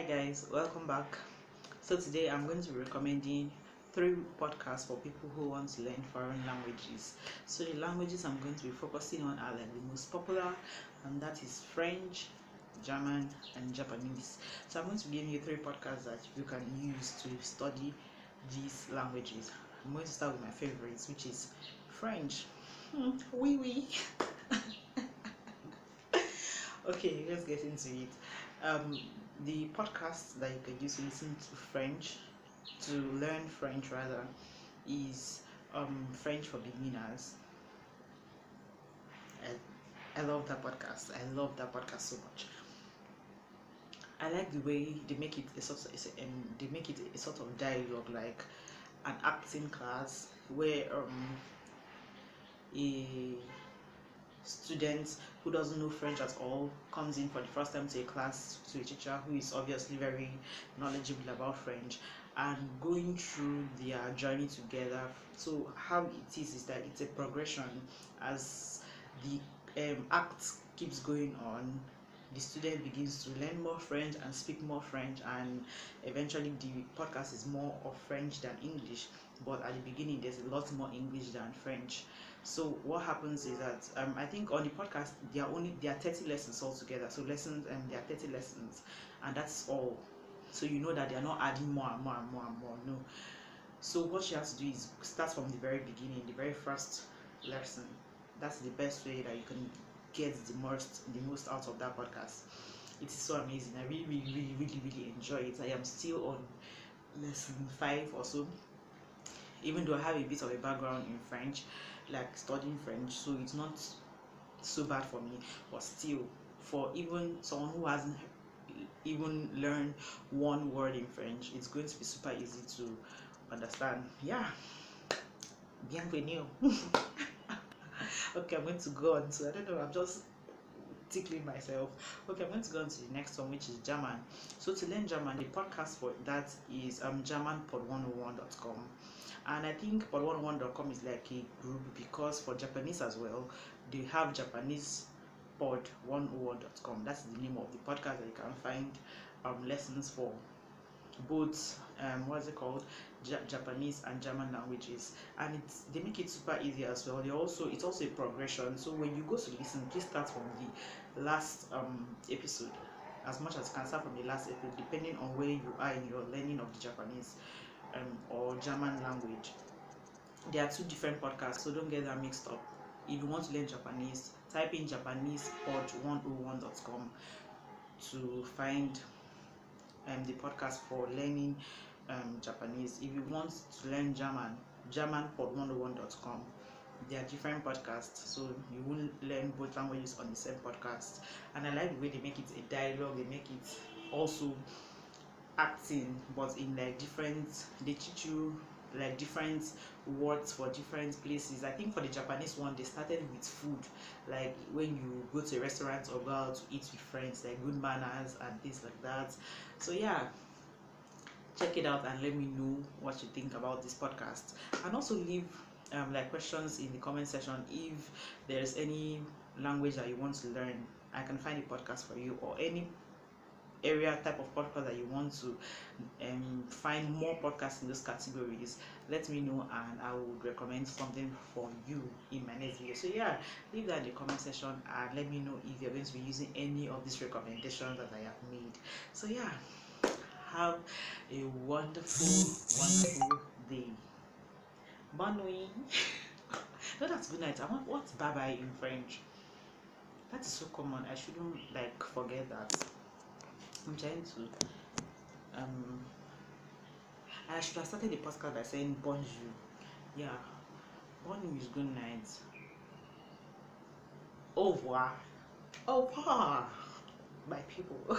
guys, welcome back. So today I'm going to be recommending 3 podcasts for people who want to learn foreign languages. So the languages I'm going to be focusing on are like the most popular, and that is French, German, and Japanese. So I'm going to be giving you 3 podcasts that you can use to study these languages. I'm going to start with my favorites, which is French. Oui, oui. Okay, let's get into it. The podcast that you can use to listen to French, to learn French rather, is French for Beginners. I love that podcast. I love that podcast so much. I like the way they make it a sort of dialogue, like an acting class where a student who doesn't know French at all comes in for the first time to a class to a teacher who is obviously very knowledgeable about French, and going through their journey together. So how it is that it's a progression as the act keeps going on. The student begins to learn more French and speak more French, and eventually the podcast is more of French than English, but at the beginning there's a lot more English than French. So what happens is that I think on the podcast there are 30 lessons altogether. So lessons, there are 30 lessons, and that's all. So you know that they are not adding more and more and more and more. No. So what you have to do is start from the very beginning, the very first lesson. That's the best way that you can get the most out of that podcast. It is so amazing. I really enjoy it. I am still on lesson 5 or so, even though I have a bit of a background in French, like studying French, so it's not so bad for me. But still, for even someone who hasn't even learned one word in French, it's going to be super easy to understand. Yeah, bienvenue. Okay, I'm going to go on to, I don't know, I'm just tickling myself. Okay, I'm going to go on to the next one, which is German. So to learn German, the podcast for that is germanpod101.com. And I think pod101.com is like a group, because for Japanese as well, they have Japanese pod101.com. That's the name of the podcast that you can find lessons for both Japanese and German languages, and they make it super easy as well. It's also a progression. So when you go to listen, please start from the last episode. As much as you can start from the last episode, depending on where you are in your learning of the Japanese or German language. There are 2 different podcasts, so don't get that mixed up. If you want to learn Japanese, type in japanesepod101.com to find the podcast for learning Japanese. If you want to learn German, germanpod101.com. There are different podcasts, so you won't learn both languages on the same podcast. And I like the way they make it a dialogue. They make it also acting, but in like they teach you like different words for different places. I think for the Japanese one, they started with food, like when you go to a restaurant or go out to eat with friends, like good manners and things like that. So yeah, check it out and let me know what you think about this podcast, and also leave like questions in the comment section. If there's any language that you want to learn, I can find a podcast for you, or any area type of podcast that you want to find more podcasts in those categories. Let me know and I would recommend something for you in my next video. So yeah, leave that in the comment section and let me know if you're going to be using any of these recommendations that I have made. So yeah, have a wonderful day. Bonne nuit. No, that's good night. I want, what's bye bye in French? That is so common. I shouldn't like forget that. I'm trying to I should have started the podcast by saying bonjour. Yeah, bonjour is good night. Au revoir. Au revoir, my people.